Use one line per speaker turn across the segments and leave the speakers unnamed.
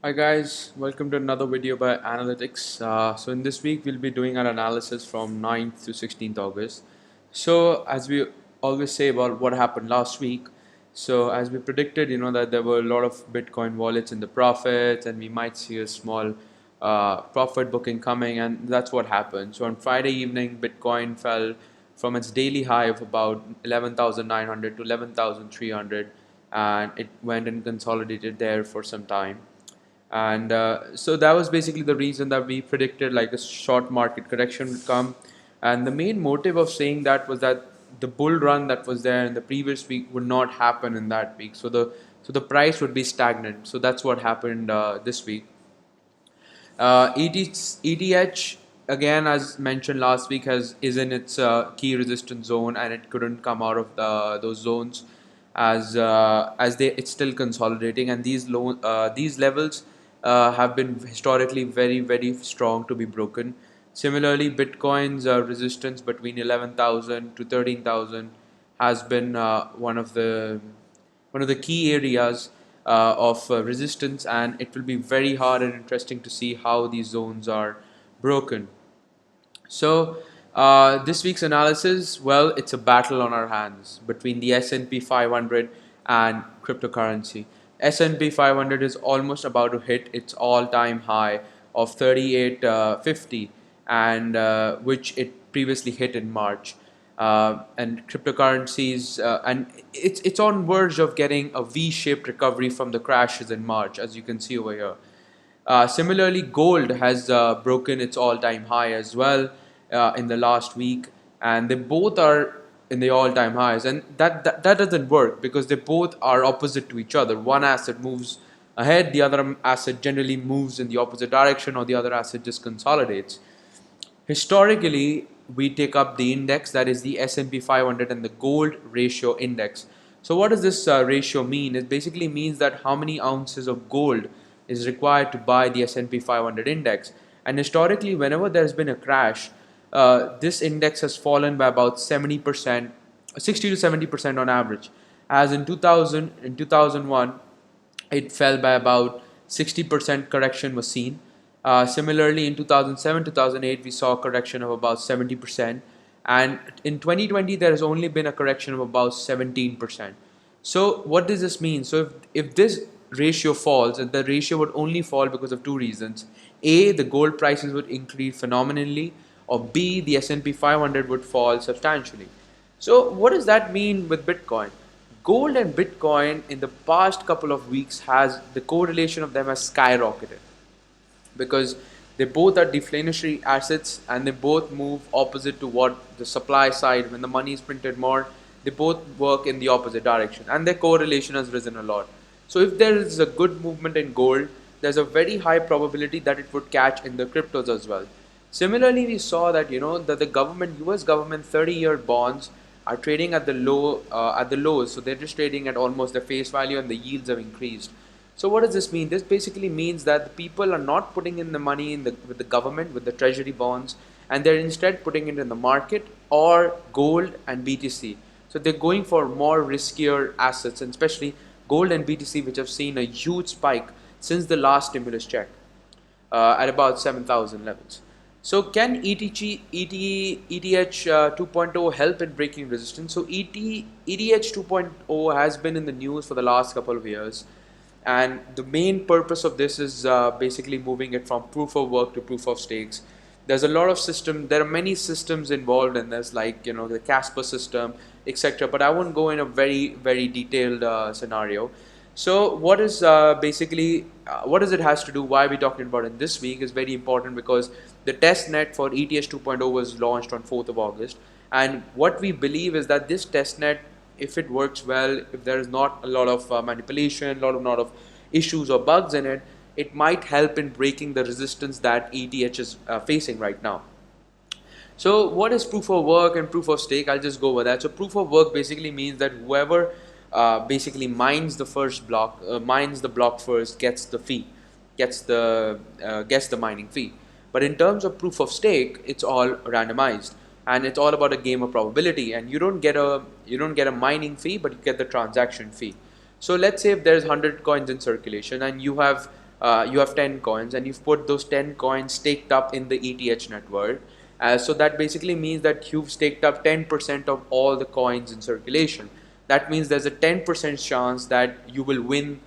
Hi guys, welcome to another video by Analytics. So in this week we'll be doing an analysis from 9th to 16th August. So as we always say about what happened last week, so as we predicted, that there were a lot of Bitcoin wallets in the profits and we might see a small profit booking coming, and that's what happened. So on Friday evening, Bitcoin fell from its daily high of about 11,900 to 11,300, and it went and consolidated there for some time. And so that was basically the reason that we predicted like a short market correction would come. And the main motive of saying that was that the bull run that was there in the previous week would not happen in that week. So the price would be stagnant. So that's what happened this week. ETH, again, as mentioned last week, is in its key resistance zone, and it couldn't come out of those zones as it's still consolidating, and these levels have been historically very strong to be broken. Similarly, Bitcoin's resistance between 11,000 to 13,000 has been one of the key areas of resistance, and it will be very hard and interesting to see how these zones are broken. So this week's analysis, well, it's a battle on our hands between the S&P 500 and cryptocurrency. S&P 500 is almost about to hit its all-time high of 3850, and which it previously hit in March. And cryptocurrencies, and it's on verge of getting a V-shaped recovery from the crashes in March, as you can see over here. Similarly, gold has broken its all-time high as well in the last week, and they both are in the all-time highs, and that doesn't work because they both are opposite to each other. One asset moves ahead, the other asset generally moves in the opposite direction, or the other asset just consolidates. Historically, we take up the index, that is the S&P 500 and the gold ratio index. So what does this ratio mean? It basically means that how many ounces of gold is required to buy the S&P 500 index. And historically, whenever there's been a crash, this index has fallen by about 70%, 60 to 70% on average. As in 2001, it fell by about 60% correction was seen. Similarly, in 2007 2008, we saw a correction of about 70%. And in 2020, there has only been a correction of about 17%. So, what does this mean? So, if this ratio falls, and the ratio would only fall because of two reasons: A, the gold prices would increase phenomenally, or B, the S&P 500 would fall substantially. So, what does that mean with Bitcoin? Gold and Bitcoin in the past couple of weeks has the correlation of them has skyrocketed because they both are deflationary assets, and they both move opposite to what the supply side, when the money is printed more, they both work in the opposite direction, and their correlation has risen a lot. So if there is a good movement in gold, there's a very high probability that it would catch in the cryptos as well. Similarly, we saw that that the government, US government 30-year bonds are trading at the lows, so they're just trading at almost the face value, and the yields have increased. So what does this mean? This basically means that the people are not putting in the money with the government, with the treasury bonds, and they're instead putting it in the market or gold and BTC. So they're going for more riskier assets, and especially gold and BTC, which have seen a huge spike since the last stimulus check at about 7,000 levels. So can ETH 2.0 help in breaking resistance? So ETH 2.0 has been in the news for the last couple of years, and the main purpose of this is basically moving it from proof of work to proof of stakes. There's a lot of there are many systems involved in this, like the Casper system, etc. But I won't go in a very detailed scenario. So what is basically what does it has to do? Why are we talking about it this week is very important, because the test net for ETH 2.0 was launched on 4th of August, and what we believe is that this test net, if it works well, if there is not a lot of manipulation, lot of issues or bugs in it, it might help in breaking the resistance that ETH is facing right now. So what is proof of work and proof of stake? I'll just go over that. So proof of work basically means that whoever basically mines the first block, mines the block first, gets the fee, gets the mining fee. But in terms of proof of stake, it's all randomized, and it's all about a game of probability. And you don't get a mining fee, but you get the transaction fee. So let's say if there's 100 coins in circulation, and you have you have 10 coins and you've put those 10 coins staked up in the ETH network. So that basically means that you've staked up 10% of all the coins in circulation. That means there's a 10% chance that you will winning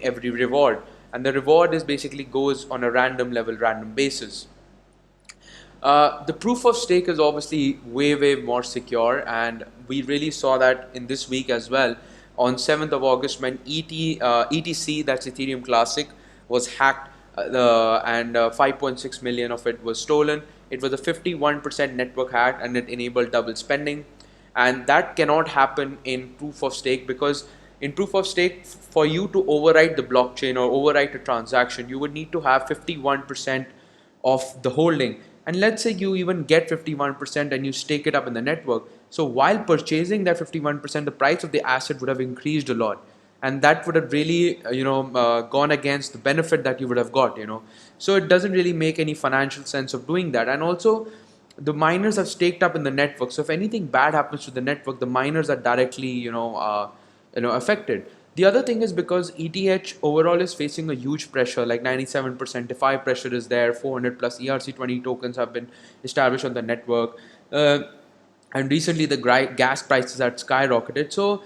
every reward, and the reward is basically goes on a random level, random basis. The proof of stake is obviously way more secure, and we really saw that in this week as well. On 7th of August, when ETC, that's Ethereum Classic, was hacked, and 5.6 million of it was stolen. It was a 51% network hack, and it enabled double spending, and that cannot happen in proof of stake, because in proof of stake, for you to overwrite the blockchain or overwrite a transaction, you would need to have 51% of the holding. And let's say you even get 51% and you stake it up in the network. So while purchasing that 51%, the price of the asset would have increased a lot. And that would have really, gone against the benefit that you would have got. So it doesn't really make any financial sense of doing that. And also, the miners have staked up in the network. So if anything bad happens to the network, the miners are directly, affected. The other thing is because ETH overall is facing a huge pressure, like 97% DeFi pressure is there, 400 plus ERC20 tokens have been established on the network. And recently the gas prices had skyrocketed. So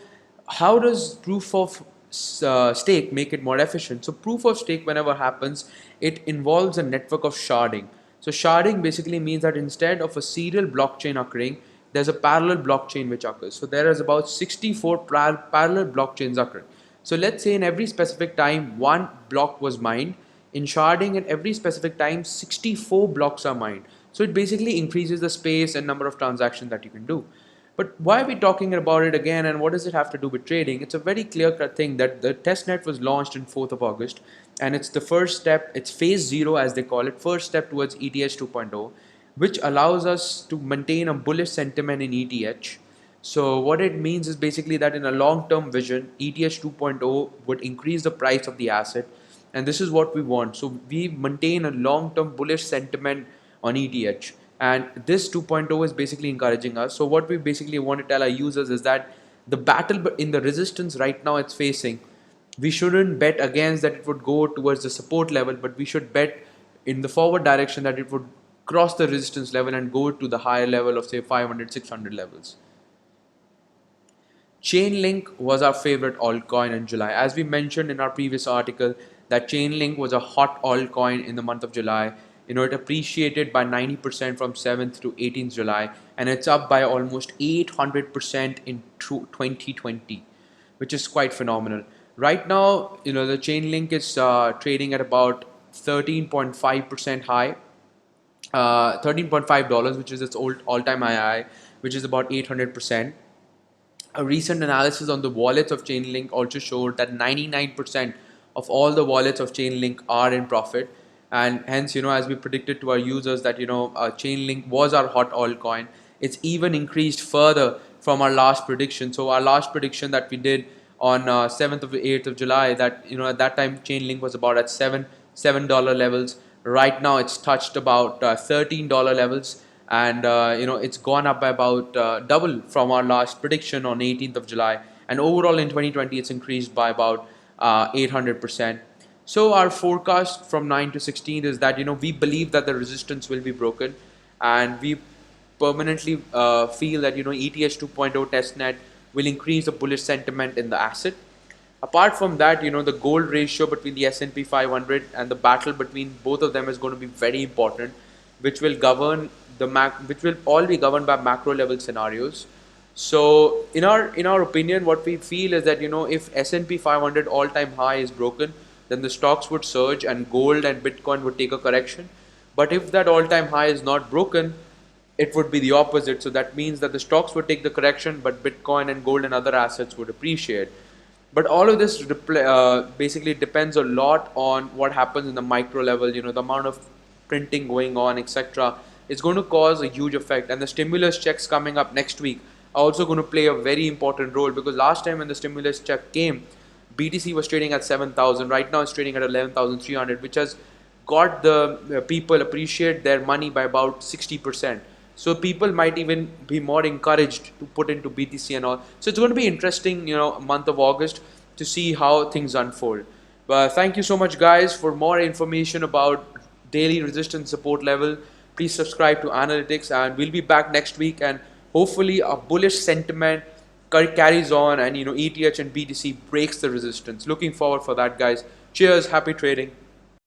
how does proof of stake make it more efficient? So proof of stake, whenever happens, it involves a network of sharding. So sharding basically means that instead of a serial blockchain occurring, there's a parallel blockchain which occurs. So there is about 64 parallel blockchains occurring. So let's say in every specific time one block was mined. In sharding, at every specific time 64 blocks are mined. So it basically increases the space and number of transactions that you can do. But why are we talking about it again, and what does it have to do with trading? It's a very clear cut thing that the testnet was launched on 4th of August, and it's the first step, it's phase 0 as they call it, first step towards ETH 2.0, which allows us to maintain a bullish sentiment in ETH. So what it means is basically that in a long-term vision, ETH 2.0 would increase the price of the asset, and this is what we want. So we maintain a long-term bullish sentiment on ETH, and this 2.0 is basically encouraging us. So what we basically want to tell our users is that the battle in the resistance right now it's facing, we shouldn't bet against that it would go towards the support level, but we should bet in the forward direction that it would cross the resistance level and go to the higher level of say 500 600 levels. Chainlink was our favorite altcoin in July. As we mentioned in our previous article, that Chainlink was a hot altcoin in the month of July. It appreciated by 90% from 7th to 18th July, and it's up by almost 800% in 2020, which is quite phenomenal. Right now, the Chainlink is trading at about 13.5% high, $13.5, which is its all-time high, which is about 800%. A recent analysis on the wallets of Chainlink also showed that 99% of all the wallets of Chainlink are in profit, and hence, as we predicted to our users that Chainlink was our hot altcoin, it's even increased further from our last prediction. So our last prediction that we did on 7th of 8th of July, that at that time Chainlink was about at $7 levels. Right now it's touched about $13 levels, and it's gone up by about double from our last prediction on 18th of July, and overall in 2020 it's increased by about 800%. So our forecast from 9 to 16 is that we believe that the resistance will be broken, and we permanently feel that ETH 2.0 testnet will increase the bullish sentiment in the asset. Apart from that, the gold ratio between the S&P 500 and the battle between both of them is going to be very important, which will govern which will all be governed by macro level scenarios. So in our opinion, what we feel is that if S&P 500 all-time high is broken, then the stocks would surge and gold and Bitcoin would take a correction. But if that all-time high is not broken, it would be the opposite. So that means that the stocks would take the correction, but Bitcoin and gold and other assets would appreciate. But all of this basically depends a lot on what happens in the micro level, the amount of printing going on, etc. It's going to cause a huge effect. And the stimulus checks coming up next week are also going to play a very important role, because last time when the stimulus check came, BTC was trading at 7,000. Right now it's trading at 11,300, which has got the people appreciate their money by about 60%. So people might even be more encouraged to put into BTC and all. So it's going to be interesting, month of August to see how things unfold. But thank you so much, guys. For more information about daily resistance support level, please subscribe to Analytics, and we'll be back next week. And hopefully, a bullish sentiment carries on, and ETH and BTC breaks the resistance. Looking forward for that, guys. Cheers. Happy trading.